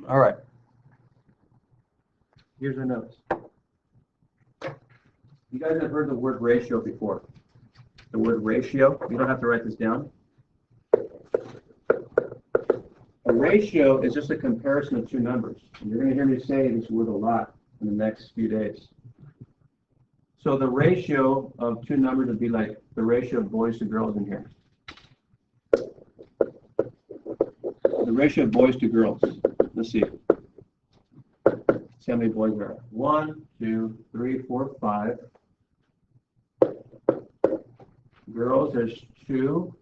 All right. Here's our notes. You guys have heard the word ratio before. The word ratio. You don't have to write this down. A ratio is just a comparison of two numbers. And you're going to hear me say this word a lot in the next few days. So the ratio of two numbers would be like the ratio of boys to girls in here. The ratio of boys to girls. Let's see. See how many boys there are. 1, 2, 3, 4, 5. Girls, there's 2.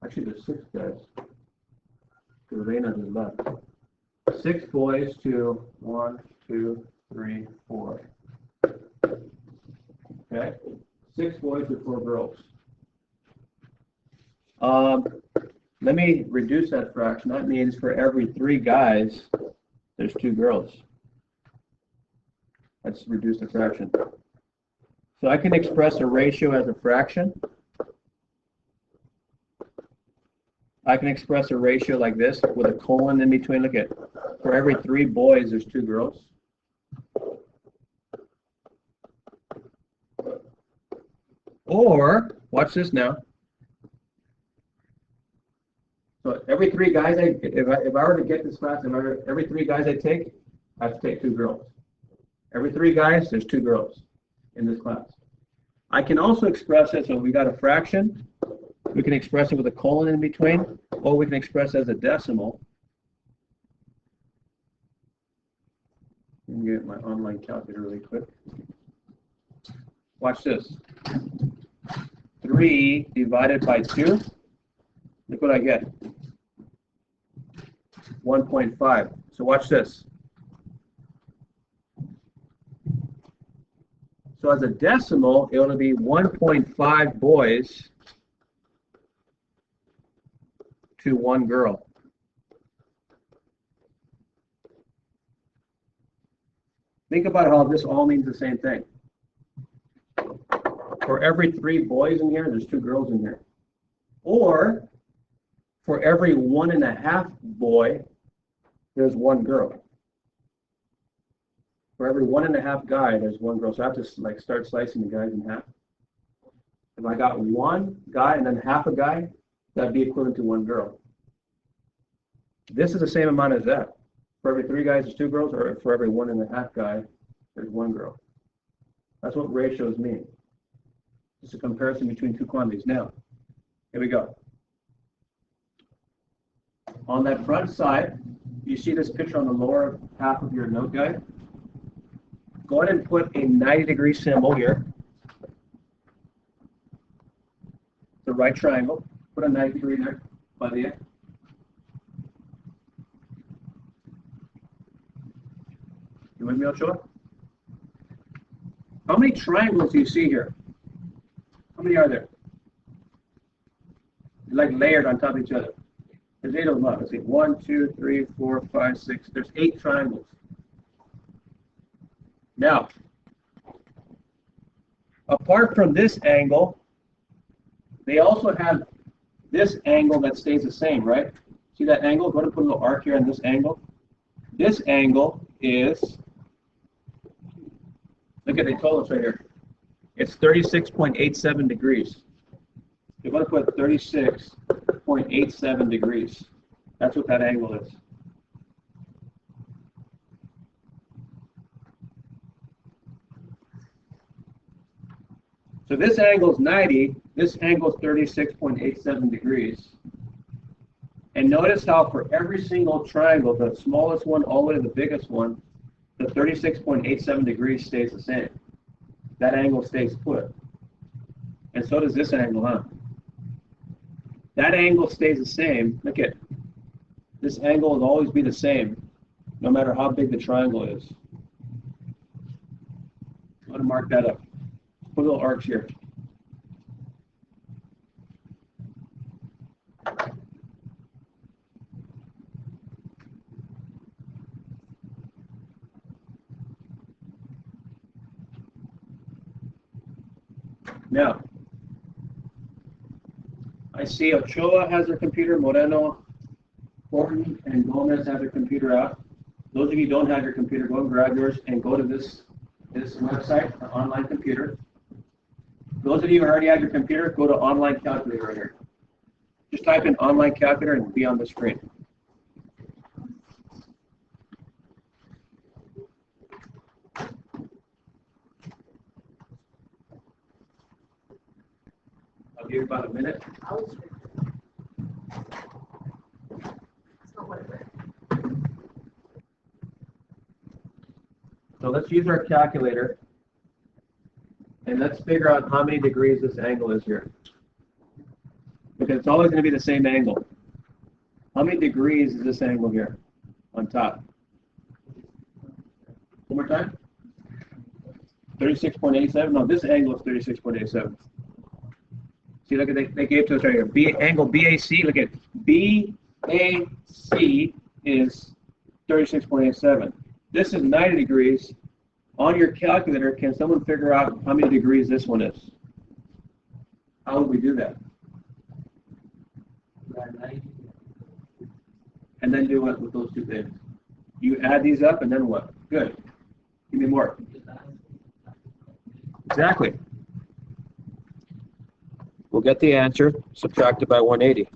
Actually, there's 6 guys. Because Reina just left. 6 boys to 1, 2, 3, 4. Okay? 6 boys to 4 girls. Let me reduce that fraction. That means for every 3 guys, there's 2 girls. Let's reduce the fraction. So I can express a ratio as a fraction. I can express a ratio like this with a colon in between. Look at, for every 3 boys, there's 2 girls. Or, watch this now. So every 3 guys, if I were to get this class, every 3 guys I take, I have to take 2 girls. Every 3 guys, there's 2 girls in this class. I can also express it, so we got a fraction. We can express it with a colon in between, or we can express it as a decimal. Let me get my online calculator really quick. Watch this. 3 divided by 2. Look what I get. 1.5. So watch this. So as a decimal, it will be 1.5 boys to 1 girl. Think about how this all means the same thing. For every 3 boys in here, there's 2 girls in here. Or for every 1.5 boy, there's 1 girl. For every 1.5 guy, there's 1 girl. So I have to like start slicing the guys in half. If I got 1 guy and then half a guy, that'd be equivalent to 1 girl. This is the same amount as that. For every 3 guys, there's 2 girls, or for every 1.5 guy, there's 1 girl. That's what ratios mean. It's a comparison between 2 quantities. Now, here we go. On that front side, you see this picture on the lower half of your note guide. Go ahead and put a 90-degree symbol here. The right triangle. Put a 90-degree there by the end. You with me, Ochoa? How many triangles do you see here? How many are there? They're like layered on top of each other. There's 8 of them. Let's see. 1, 2, 3, 4, 5, 6. There's 8 triangles. Now, apart from this angle, they also have this angle that stays the same, right? See that angle? Go ahead and put a little arc here on this angle. This angle is, look at, they told us right here. It's 36.87 degrees. You're going to put 36.87 degrees. That's what that angle is. So this angle is 90. This angle is 36.87 degrees. And notice how for every single triangle, the smallest one all the way to the biggest one, the 36.87 degrees stays the same. That angle stays put. And so does this angle, huh? That angle stays the same. Look at this angle will always be the same, no matter how big the triangle is. I'm going to mark that up. Put little arcs here. Now, I see Ochoa has her computer, Moreno, Horton and Gomez have their computer out. Those of you who don't have your computer, go and grab yours and go to this website, the online computer. Those of you who already have your computer, go to online calculator right here. Just type in online calculator and be on the screen. I'll give you about a minute. So let's use our calculator and let's figure out how many degrees this angle is here. Because it's always going to be the same angle. How many degrees is this angle here on top? One more time. 36.87. No, this angle is 36.87. See, look at they gave to us right here. Angle BAC. Look at BAC is 36.87. This is 90 degrees. On your calculator, can someone figure out how many degrees this one is? How would we do that? And then do what with those two things? You add these up and then what? Good. Give me more. Exactly. We'll get the answer subtracted by 180.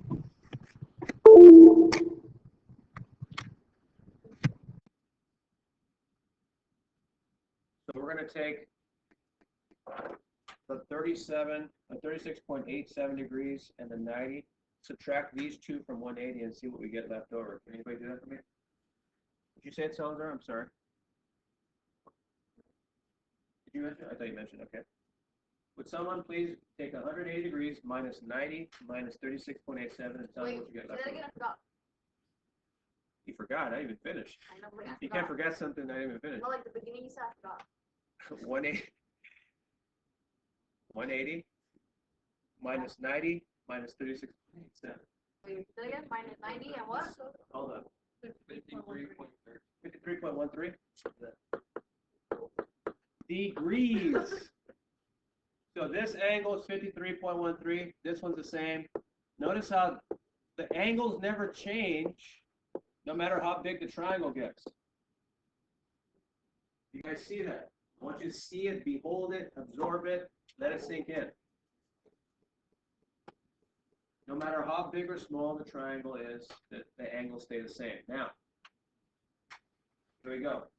So we're going to take the 36.87 degrees and the 90, subtract these two from 180 and see what we get left over. Can anybody do that for me? Did you say it, Salazar? I'm sorry. Did you mention? I thought you mentioned. Okay. Would someone please take 180 degrees minus 90 minus 36.87 and tell me what you get left over? Again, I forgot. You forgot? I didn't even finish. I know, but I you can't forget something I didn't even finish. Well, like the beginning you said I forgot. 180 minus 90 minus 36.87. Wait, say again? Minus 90 and what? Hold on. 53.13 degrees. So this angle is 53.13. This one's the same. Notice how the angles never change no matter how big the triangle gets. You guys see that? I want you to see it, behold it, absorb it, let it sink in. No matter how big or small the triangle is, the angles stay the same. Now, here we go.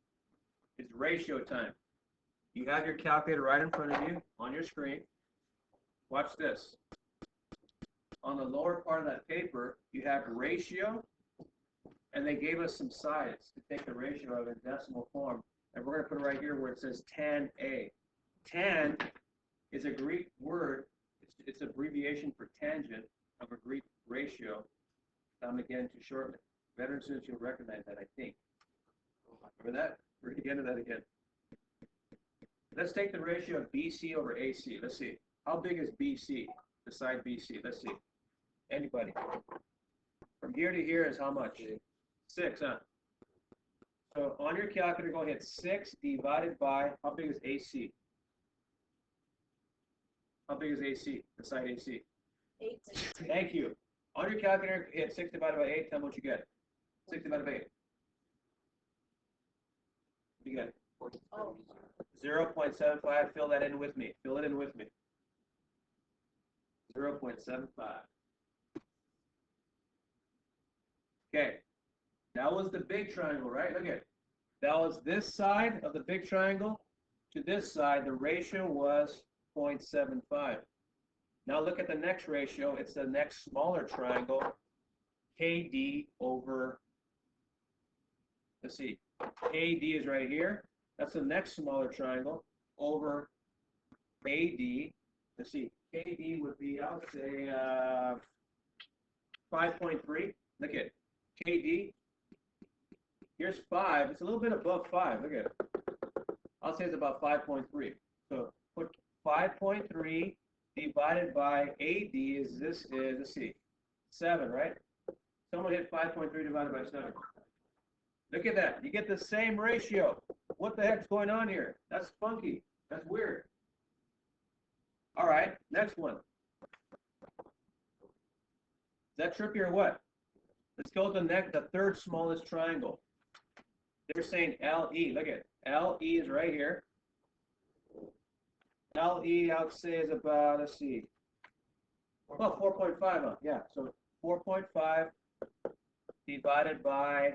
It's ratio time. You have your calculator right in front of you on your screen. Watch this. On the lower part of that paper, you have ratio, and they gave us some sides to take the ratio of in decimal form. And we're going to put it right here where it says tan A. Tan is a Greek word. It's an abbreviation for tangent of a Greek ratio. I'm again to shorten it. Veteran students, you'll recognize that, I think. Remember that? We're going to get into that again. Let's take the ratio of BC over AC. Let's see. How big is BC? The side BC. Let's see. Anybody? From here to here is how much? 6, huh? So on your calculator, go hit 6 divided by, how big is AC? How big is AC, the side AC? 8. Thank you. On your calculator, hit 6 divided by 8, tell me what you get. 6 divided by 8. What do you get? Oh. 0.75, fill that in with me. Fill it in with me. 0.75. Okay. That was the big triangle, right? Look at it. That was this side of the big triangle to this side. The ratio was 0.75. Now look at the next ratio. It's the next smaller triangle, KD over, let's see, KD is right here. That's the next smaller triangle over AD. Let's see, KD would be, I would say, 5.3. Look at KD. Here's 5. It's a little bit above 5. Look at it. I'll say it's about 5.3. So put 5.3 divided by AD is this is, let's see, 7, right? Someone hit 5.3 divided by 7. Look at that. You get the same ratio. What the heck's going on here? That's funky. That's weird. All right, next one. Is that trippy or what? Let's go to the third smallest triangle. They're saying LE. Look at LE is right here. LE, I would say, is about, let's see, well, 4.5, huh? Yeah, so 4.5 divided by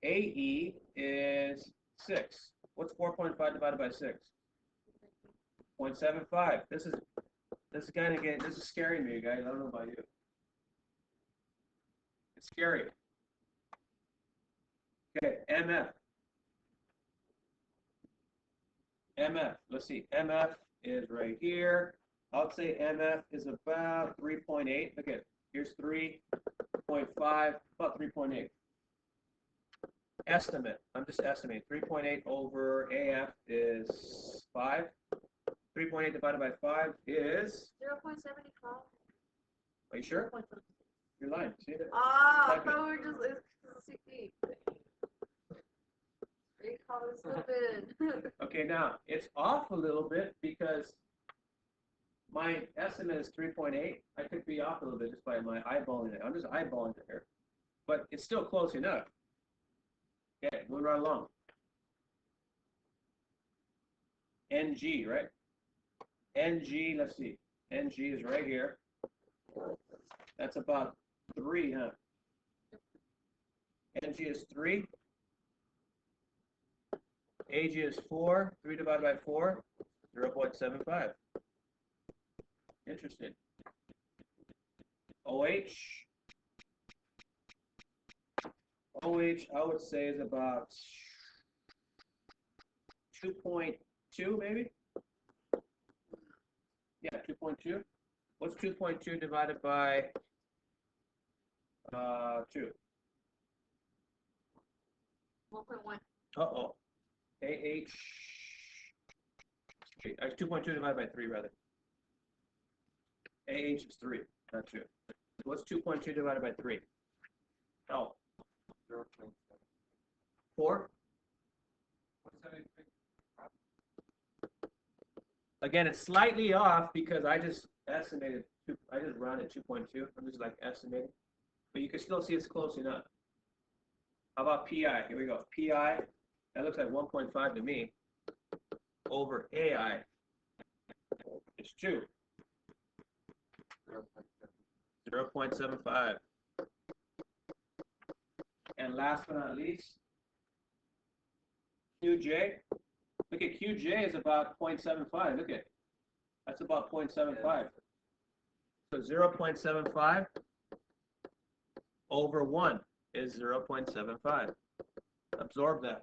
AE is 6. What's 4.5 divided by 6? 0.75. This is scaring me, you guys. I don't know about you. It's scary. Okay, MF. MF. Let's see. MF is right here. I would say MF is about 3.8. Look at, here's 3.5, about 3.8. Estimate. I'm just estimating. 3.8 over AF is 5. 3.8 divided by 5 is? 0.75. Are you sure? You're lying. See that? Ah, I thought we were just, it's CP. They call it slipping. Okay, now, it's off a little bit because my estimate is 3.8. I could be off a little bit just by my eyeballing it. I'm just eyeballing it here. But it's still close enough. Okay, moving right along. NG, right? NG, let's see. NG is right here. That's about 3, huh? NG is 3. AG is 4. 3 divided by 4, 0.75. Interesting. OH, I would say is about 2.2 maybe? Yeah, 2.2. What's 2.2 divided by 2? 1.1. Uh-oh. AH, 2.2 divided by 3 rather. AH is 3, not 2. What's 2.2 divided by 3? Oh. 4? Again, it's slightly off because I just estimated, I just rounded 2.2. I'm just like estimating. But you can still see it's close enough. How about PI? Here we go. PI, that looks like 1.5 to me, over AI. It's 2. 0.75. And last but not least, QJ. Look at QJ is about 0.75. Look at, that's about 0.75. So 0.75 over 1 is 0.75. Absorb that.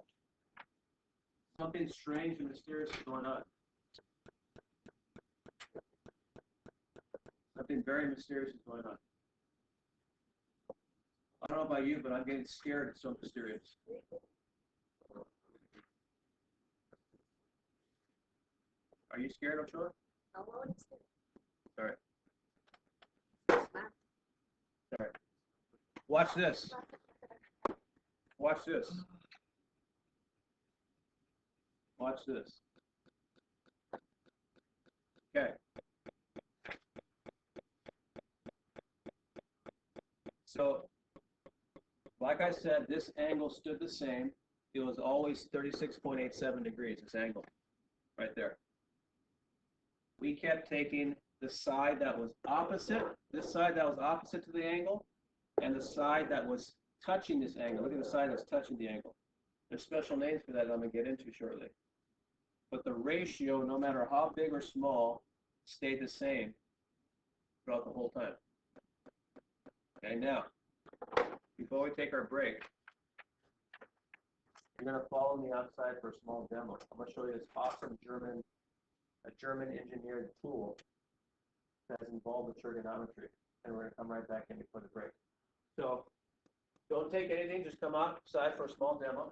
Something strange and mysterious is going on. Something very mysterious is going on. I don't know about you, but I'm getting scared. It's so mysterious. Are you scared, Ochoa? No, what is it? All right. All right. Watch this. Watch this. Watch this. Okay. So, like I said, this angle stood the same. It was always 36.87 degrees, this angle, right there. We kept taking the side that was opposite, this side that was opposite to the angle, and the side that was touching this angle. Look at the side that's touching the angle. There's special names for that I'm going to get into shortly. But the ratio, no matter how big or small, stayed the same throughout the whole time. Okay, now, before we take our break, you're going to follow me outside for a small demo. I'm going to show you this awesome German engineered tool that is involved with trigonometry. And we're going to come right back in before the break. So, don't take anything, just come outside for a small demo.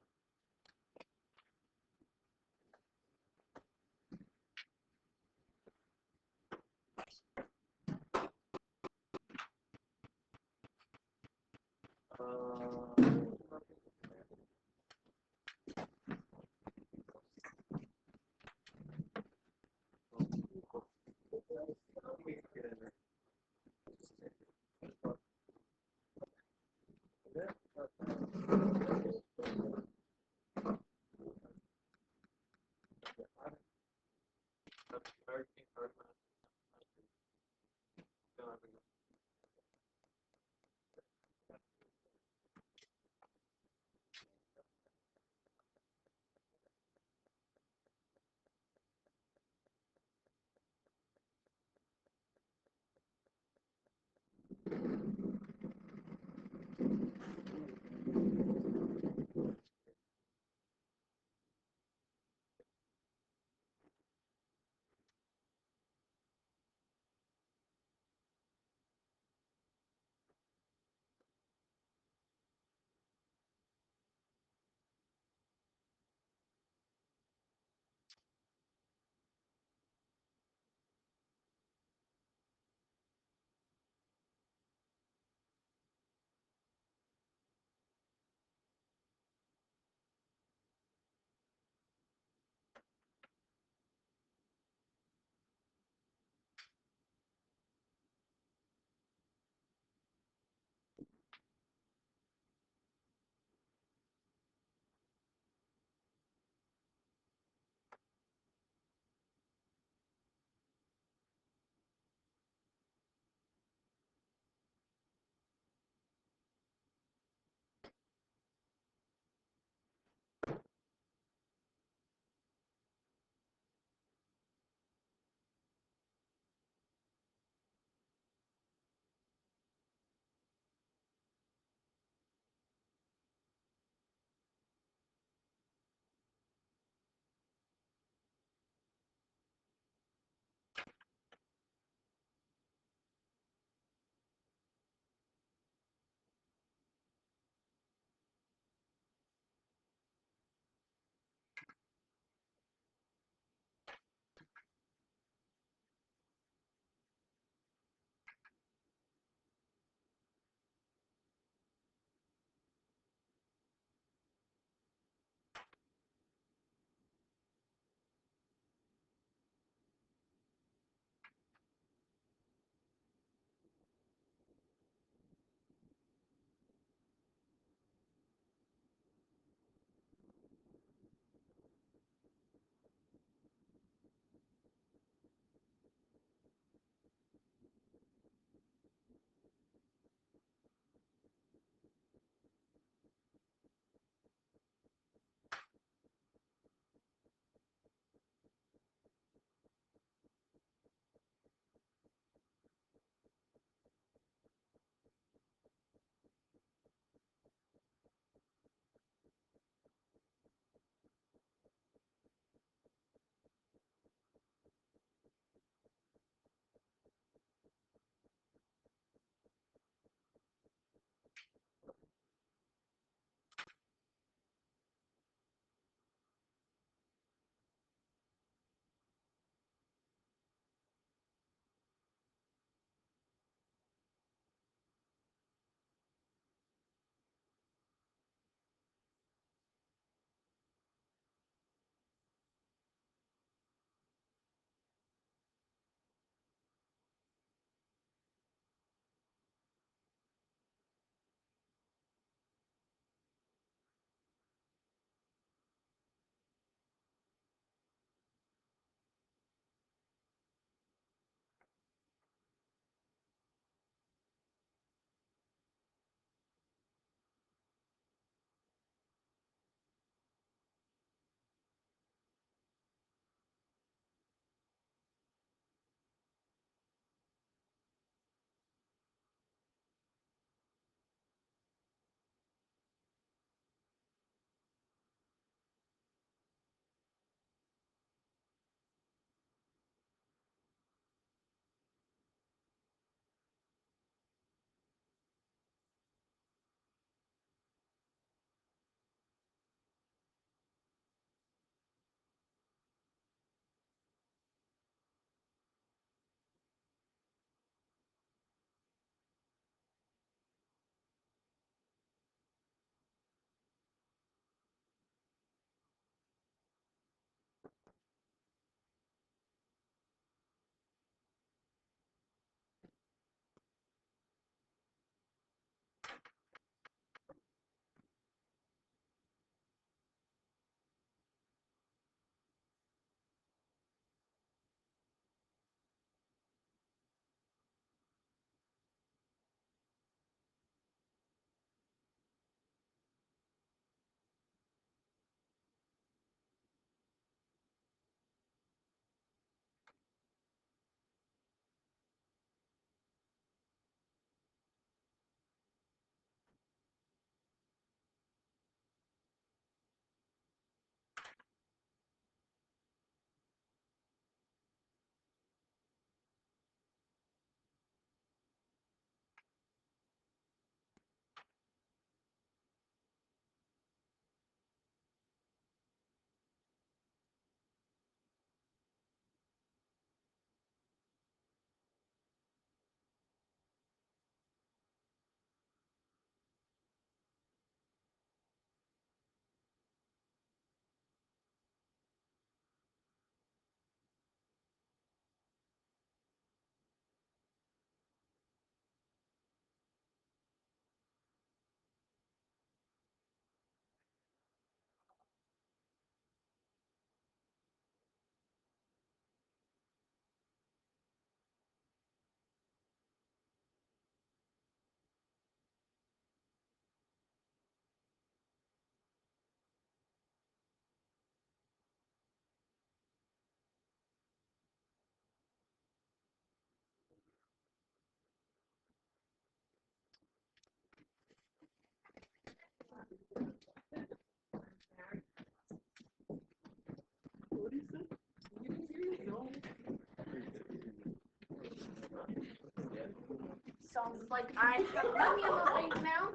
Sounds like I have money on the leg now.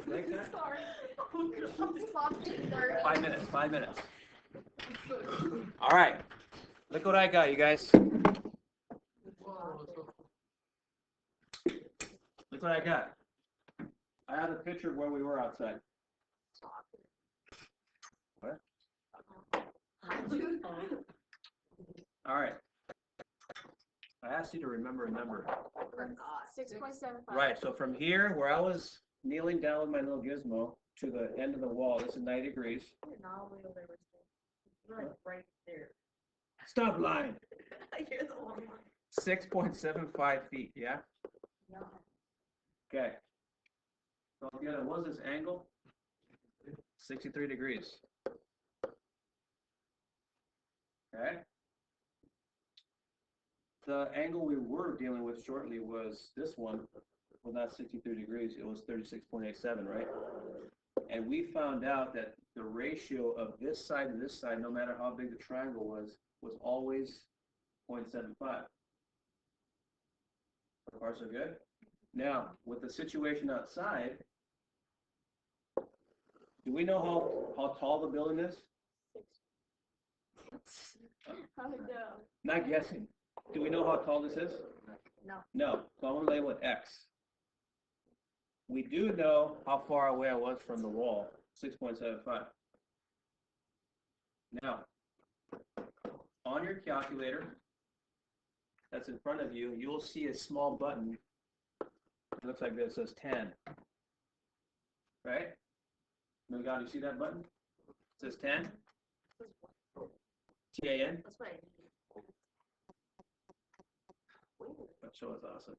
Like that? Sorry. I'm sorry. 5 minutes, 5 minutes. All right. Look what I got, you guys. Look what I got. I have a picture of where we were outside. What? All right. I asked you to remember a number. 6.75. Right, so from here, where I was kneeling down with my little gizmo, to the end of the wall, this is 90 degrees. Right there. Stop lying. You're the one. 6.75 feet, yeah? No. Okay. So again, what was this angle? 63 degrees. Okay. The angle we were dealing with shortly was this one, well, not 63 degrees, it was 36.87, right? And we found out that the ratio of this side to this side, no matter how big the triangle was always 0.75. So far, so good? Now, with the situation outside, do we know how tall the building is? Oh, no. Not guessing. Do we know how tall this is? No. No. So I'm going to label it X. We do know how far away I was from the wall, 6.75. Now, on your calculator that's in front of you, you'll see a small button. It looks like this. It says 10. Right? God, you see that button? It says 10. T-A-N. That's what I need. That show is awesome.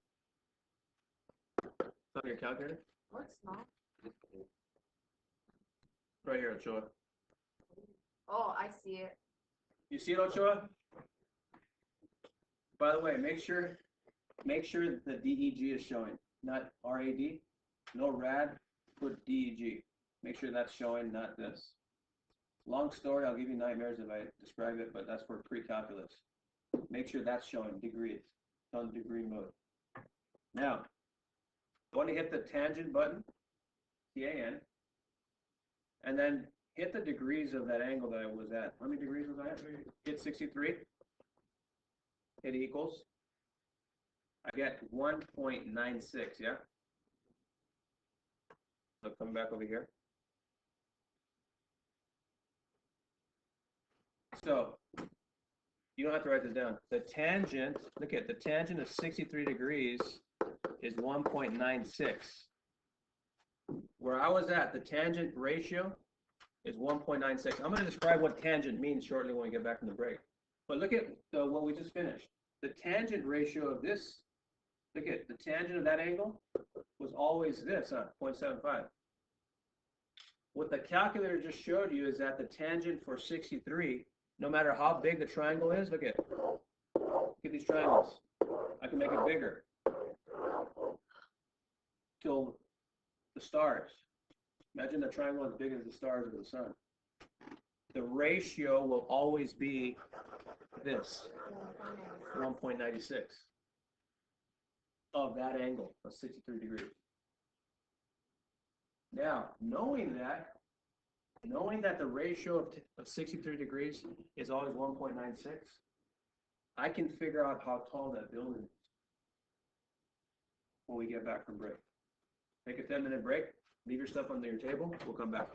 It's on your calculator? No, it's not. Right here, Ochoa. Oh, I see it. You see it, Ochoa? By the way, make sure the DEG is showing, not RAD. No rad, put DEG. Make sure that's showing, not this. Long story, I'll give you nightmares if I describe it, but that's for pre-calculus. Make sure that's showing degrees. It's on degree mode. Now, I want to hit the tangent button, T-A-N, and then hit the degrees of that angle that I was at. How many degrees was I at? Hit 63. Hit equals. I get 1.96, yeah? So come back over here. So, you don't have to write this down. The tangent, look at the tangent of 63 degrees is 1.96. Where I was at, the tangent ratio is 1.96. I'm going to describe what tangent means shortly when we get back from the break. But look at what we just finished. The tangent ratio of this, look at the tangent of that angle was always this, 0.75. What the calculator just showed you is that the tangent for 63, no matter how big the triangle is, look at these triangles. I can make it bigger till the stars. Imagine the triangle as big as the stars of the sun. The ratio will always be this, 1.96 of that angle of 63 degrees. Now, knowing that the ratio of 63 degrees is always 1.96, I can figure out how tall that building is when we get back from break. Take a 10-minute break, leave your stuff under your table, we'll come back.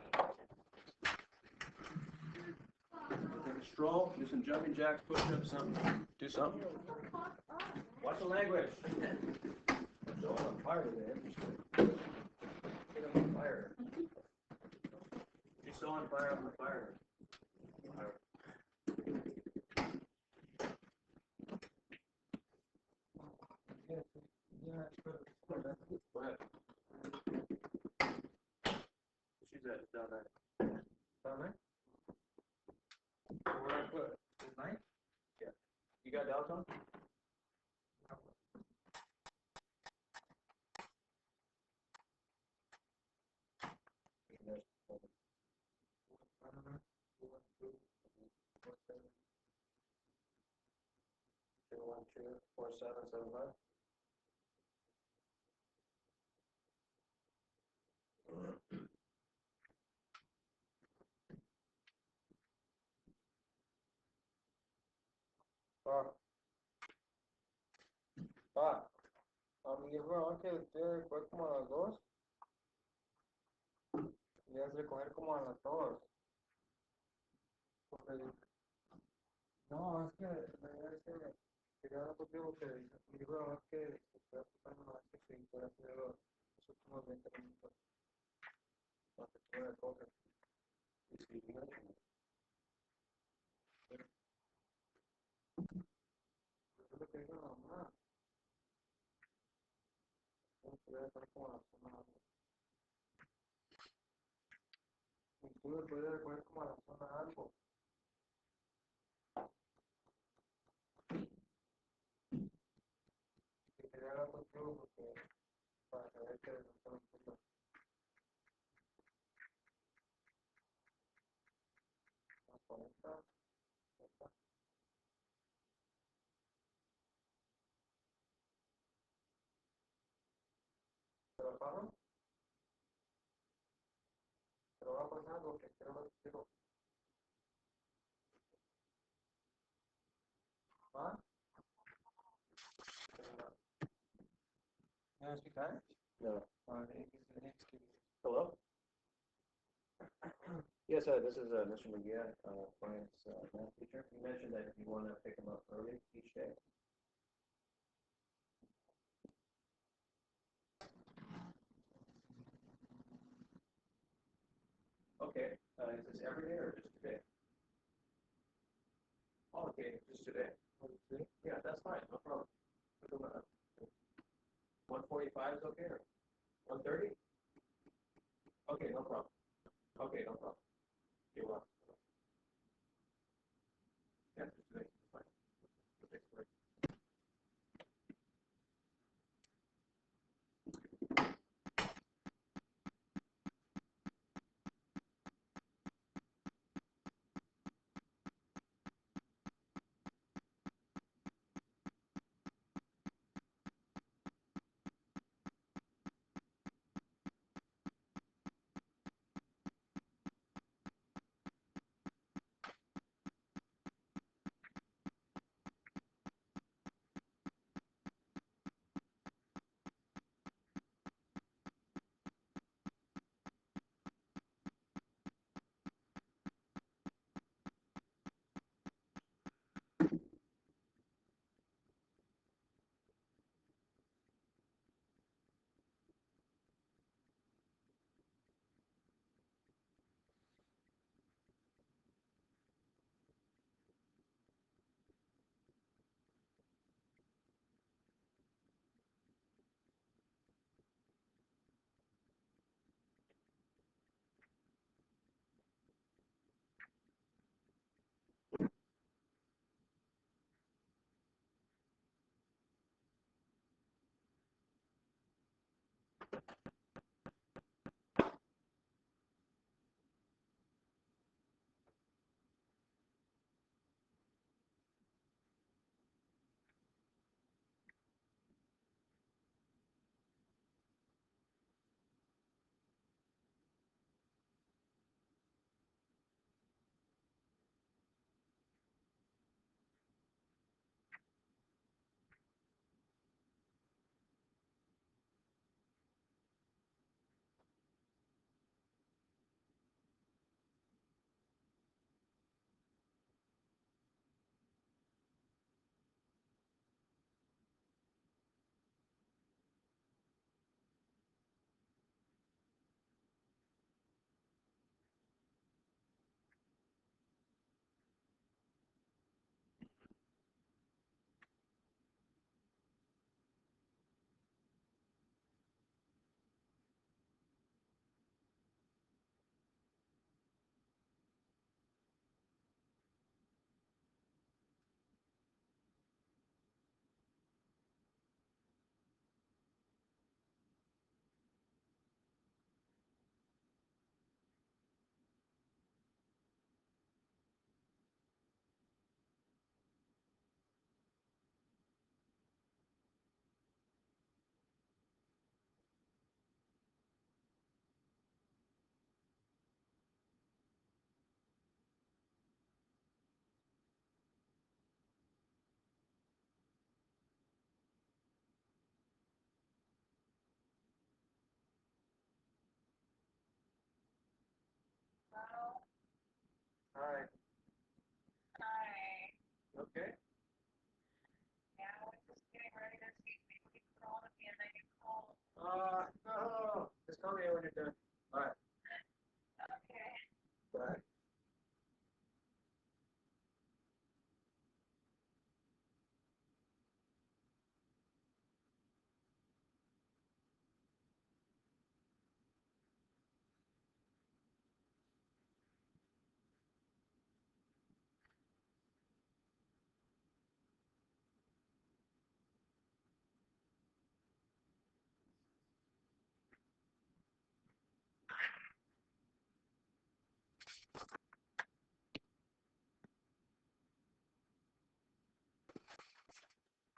Take a stroll, do some jumping jacks, push-ups, something. Do something. Watch the language. So on fire today. Get on fire. You're so on fire on the fire. Go ahead. She's at down there. Down there? Where I put this knife? Yeah. You got doubts on? 24775. A mi libro que usted fue como a las 2 y es recoger como a las 2. No, es que la verdad es que quería hablar contigo que mi libro es que estoy ocupando más que si puede hacer los últimos 20 minutos. Para que tú me recoges. Y si no, es lo que digo la mamá. No puede estar como a la zona. Y tú me puedes recoger como a la zona algo. Y quería hablar contigo porque para saber que no te lo entiendo. Las 40. ¿Te lo pago? Te lo va a pasar porque quiero hablar contigo. ¿Ah? You want to speak Spanish? No. Next. Hello? Yes, this is Mr. McGee, Brian's math teacher. You mentioned that you want to pick him up early each day. Okay. Is this every day or just today? Oh, okay, just today. Yeah, that's fine. No problem. 1:45 is okay, or 1:30? Okay, no problem. Okay, no problem. You're welcome. Yeah, just today. Fine. Okay, great. Tell me when you're done. All right. Okay. Bye.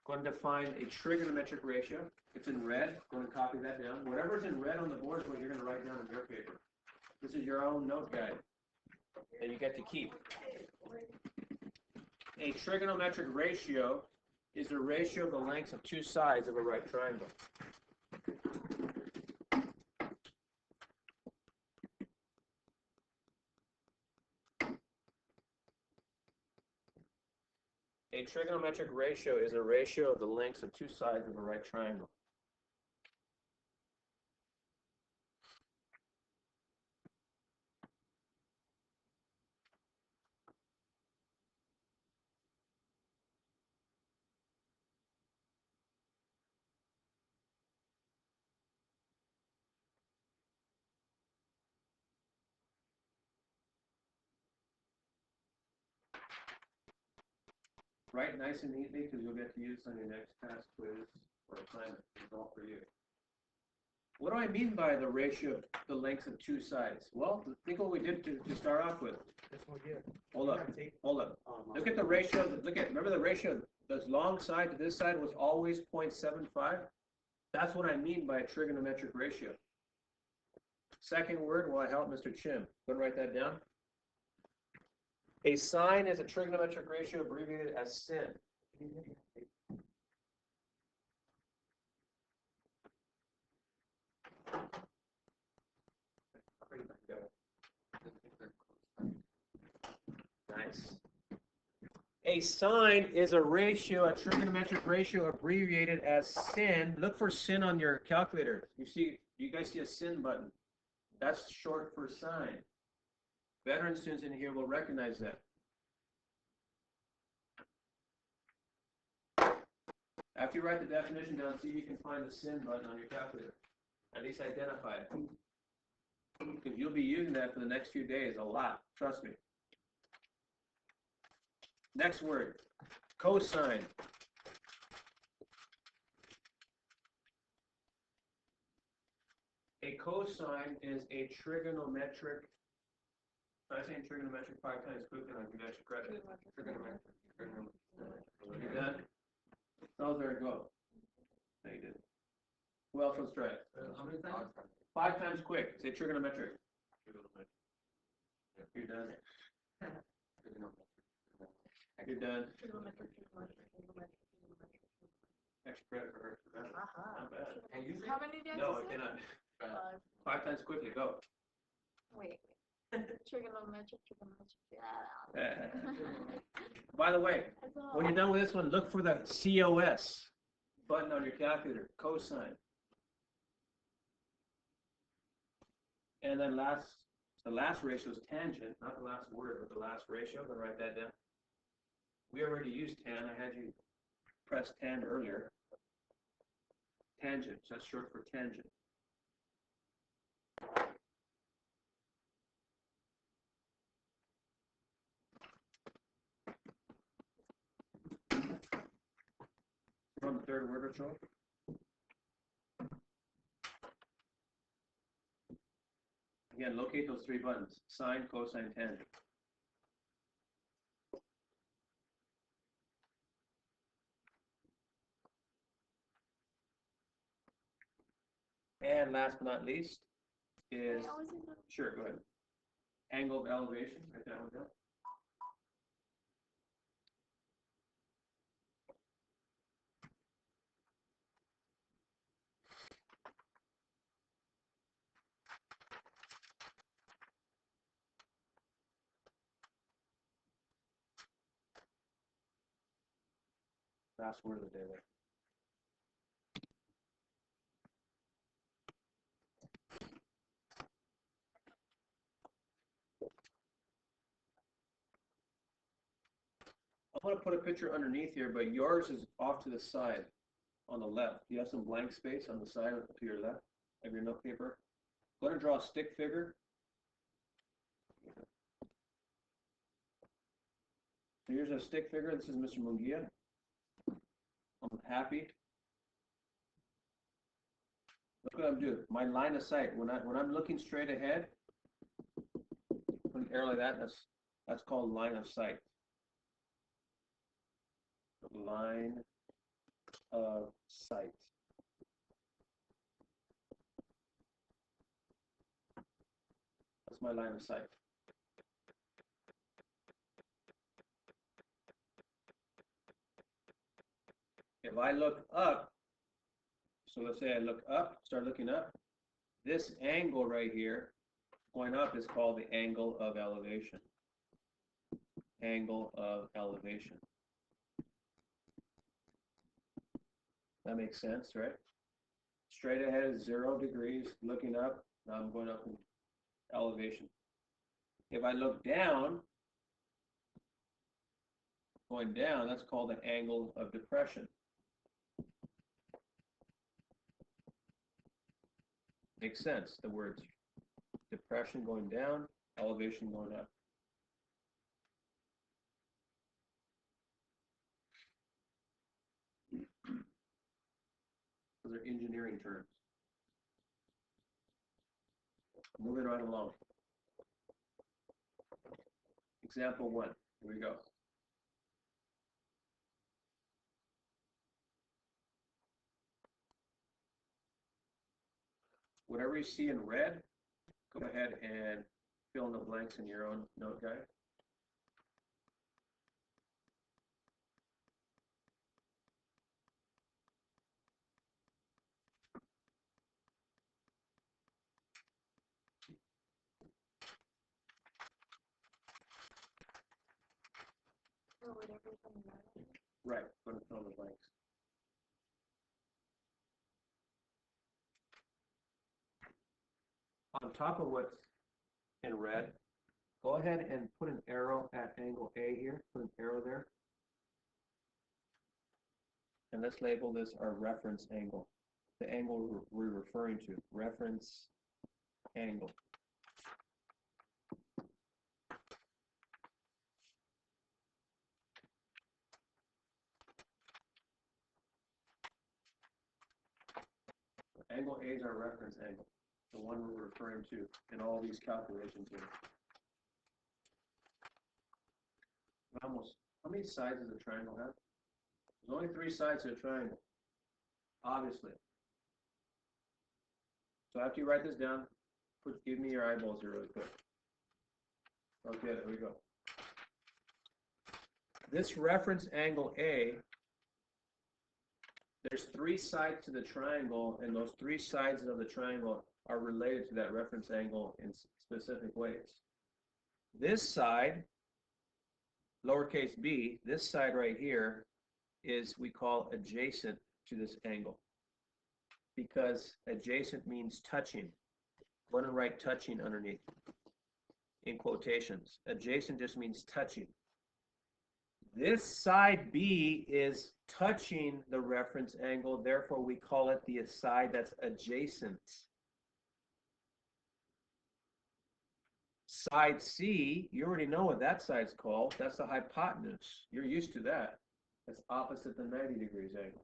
Going to define a trigonometric ratio. It's in red. Going to copy that down. Whatever's in red on the board is what you're going to write down in your paper. This is your own note guide that you get to keep. A trigonometric ratio is the ratio of the lengths of two sides of a right triangle. A trigonometric ratio is a ratio of the lengths of two sides of a right triangle. Write nice and neatly because you'll get to use on your next task quiz or assignment. It's all for you. What do I mean by the ratio of the lengths of two sides? Well, think what we did to start off with. This one here. Hold up. Hold up. Look at the ratio. Remember the ratio. This long side to this side was always 0.75. That's what I mean by a trigonometric ratio. Second word, will I help Mr. Chim? Go and write that down. A sine is a trigonometric ratio abbreviated as sin. Nice. A sine is a ratio, a trigonometric ratio abbreviated as sin. Look for sin on your calculator. You guys see a sin button. That's short for sine. Veteran students in here will recognize that. After you write the definition down, see if you can find the sin button on your calculator. At least identify it. Because you'll be using that for the next few days a lot. Trust me. Next word, cosine. A cosine is a trigonometric. I say trigonometric 5 times quickly, I'll give you extra credit. Trigonometric. You done? Oh, there you go. No, you didn't. Who else wants to try it? How many times? 5 times quick. Say trigonometric. You're done. You're done. Extra credit for her. Not bad. How many did No, I you say? cannot. 5. 5 times quickly, go. Wait. Trigonometric. Yeah. By the way, when you're done with this one, look for the COS button on your calculator, cosine. And then the last ratio is tangent, not the last word, but the last ratio. I'm going to write that down. We already used tan. I had you press tan earlier. Tangent, so that's short for tangent. From the third word or so. Again, locate those 3 buttons, sine, cosine, tangent. And last but not least is, sure, go ahead. Angle of elevation, write that one down. Last word of the day there. want to put a picture underneath here, but yours is off to the side on the left. You have some blank space on the side to your left of your note paper. Go ahead and draw a stick figure. So here's a stick figure. This is Mr. Munguia. I'm happy. Look what I'm doing. My line of sight. When I'm looking straight ahead, put an arrow like that. That's called line of sight. Line of sight. That's my line of sight. If I look up, so let's say I look up, start looking up, this angle right here going up is called the angle of elevation. Angle of elevation. That makes sense, right? Straight ahead is 0 degrees, looking up, now I'm going up in elevation. If I look down, going down, that's called the angle of depression. Makes sense, the words depression going down, elevation going up. Those are engineering terms. Moving right along. Example 1, here we go. Whatever you see in red, go ahead and fill in the blanks in your own note guide. Or whatever's on the right. Right, go ahead and fill in the blanks. On top of what's in red, go ahead and put an arrow at angle A here. Put an arrow there. And let's label this our reference angle. The angle we're referring to, reference angle. Angle A is our reference angle, the one we're referring to in all these calculations here. Almost, how many sides does a triangle have? There's only 3 sides to a triangle, obviously. So after you write this down, give me your eyeballs here really quick. Okay, there we go. This reference angle A, there's 3 sides to the triangle, and those 3 sides of the triangle are related to that reference angle in specific ways. This side, lowercase b, this side right here is we call adjacent to this angle, because adjacent means touching. Go ahead and write touching underneath in quotations. Adjacent just means touching. This side B is touching the reference angle, therefore we call it the side that's adjacent. Side C, you already know what that side's called. That's the hypotenuse. You're used to that. That's opposite the 90 degrees angle.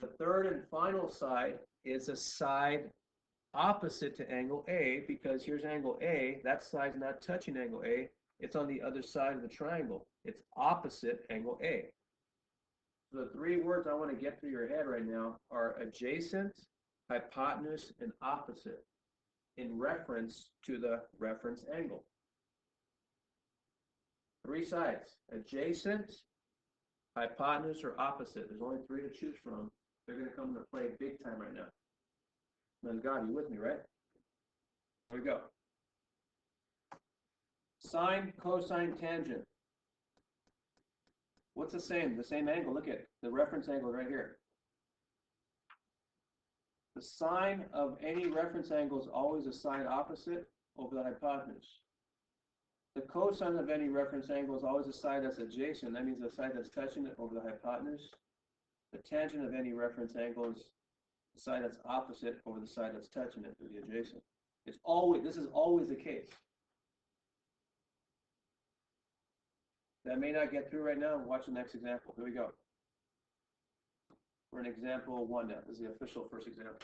The third and final side is a side opposite to angle A, because here's angle A. That side's not touching angle A. It's on the other side of the triangle. It's opposite angle A. So the 3 words I want to get through your head right now are adjacent, hypotenuse, and opposite in reference to the reference angle. 3 sides, adjacent, hypotenuse, or opposite. There's only 3 to choose from. They're going to come into play big time right now. Then God, you with me, right? Here we go. Sine, cosine, tangent. What's the same? The same angle. Look at the reference angle right here. The sine of any reference angle is always a sine opposite over the hypotenuse. The cosine of any reference angle is always the side that's adjacent. That means the side that's touching it over the hypotenuse. The tangent of any reference angle is the side that's opposite over the side that's touching it, or the adjacent. This is always the case. That may not get through right now. Watch the next example. Here we go. We're in example 1 now. This is the official first example.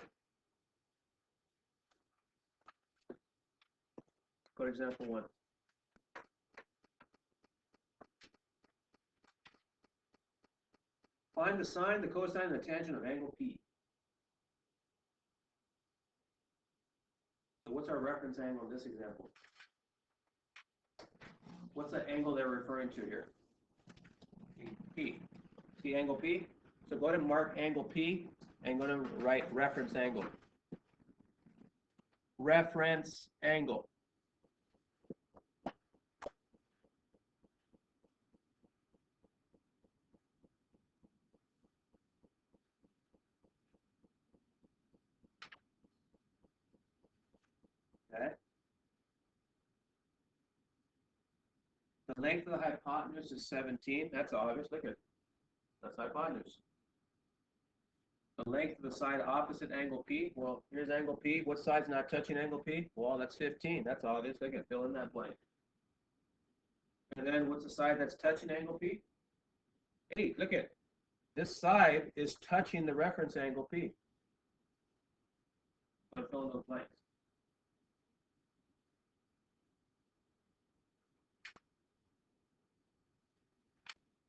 Go to example 1. Find the sine, the cosine, and the tangent of angle P. So what's our reference angle in this example? What's the angle they're referring to here? P. See angle P? So go to mark angle P and go to write reference angle. Reference angle. Okay. The length of the hypotenuse is 17. That's obvious. Look at it. That's hypotenuse. The length of the side opposite angle P. Well, here's angle P. What side's not touching angle P? Well, that's 15. That's obvious. Look at, fill in that blank. And then what's the side that's touching angle P? 8. Look at, this side is touching the reference angle P. I'm filling those blanks.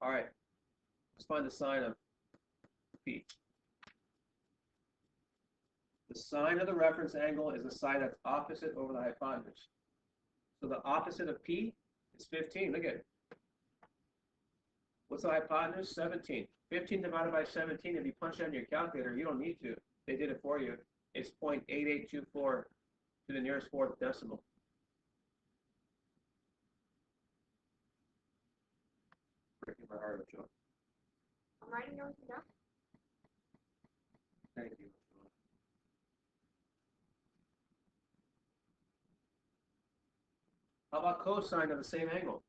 All right, let's find the sine of P. The sine of the reference angle is the side that's opposite over the hypotenuse. So the opposite of P is 15. Look at it. What's the hypotenuse? 17. 15 divided by 17, if you punch it on your calculator, you don't need to. They did it for you. It's 0.8824 to the nearest fourth decimal. Breaking my heart, Joe. I'm writing everything down. Thank you. How about cosine of the same angle?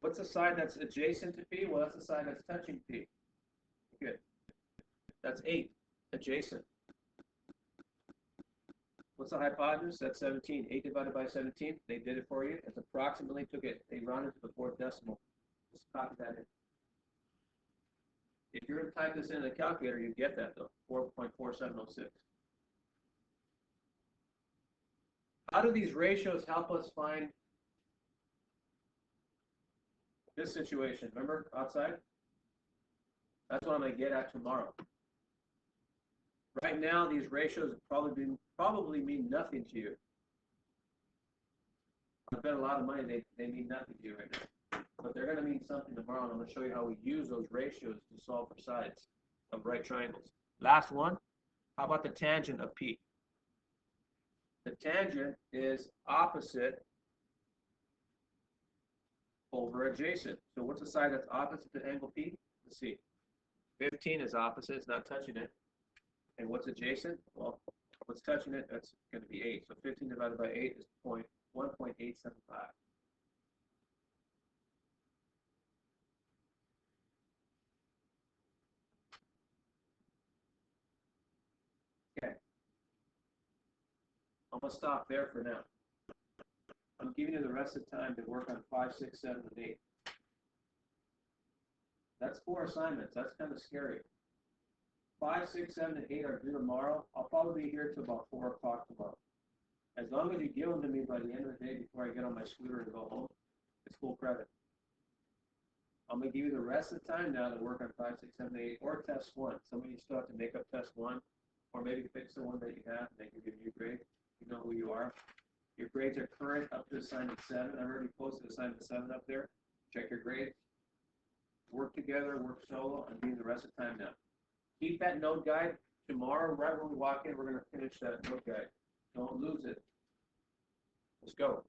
What's the side that's adjacent to P? Well, that's the side that's touching P. Good. That's 8, adjacent. What's the hypotenuse? That's 17. 8 divided by 17, they did it for you. It's approximately, took it, they rounded to the fourth decimal. Just copy that in. If you were to type this in a calculator, you'd get that though, 4.4706. How do these ratios help us find this situation? Remember, outside? That's what I'm going to get at tomorrow. Right now, these ratios probably mean nothing to you. I bet a lot of money, they mean nothing to you right now. But they're going to mean something tomorrow, and I'm going to show you how we use those ratios to solve for sides of right triangles. Last one, how about the tangent of P? The tangent is opposite over adjacent. So what's the side that's opposite to angle P? Let's see. 15 is opposite, it's not touching it. And what's adjacent? Well, what's touching it? That's going to be 8. So 15 divided by 8 is 1.875. Okay. I'm going to stop there for now. I'm giving you the rest of the time to work on 5, 6, 7, and 8. That's 4 assignments. That's kind of scary. 5, 6, 7, and 8 are due tomorrow. I'll probably be here till about 4 o'clock tomorrow. As long as you give them to me by the end of the day before I get on my scooter and go home, it's full credit. I'm going to give you the rest of the time now to work on 5, 6, 7, 8, or test 1. Some of you still have to make up test 1, or maybe fix the one that you have and they give you a new grade. You know who you are. Your grades are current up to assignment 7. I've already posted assignment 7 up there. Check your grades. Work together, work solo. I'm giving the rest of the time now. Keep that note guide. Tomorrow, right when we walk in, we're going to finish that note guide. Don't lose it. Let's go.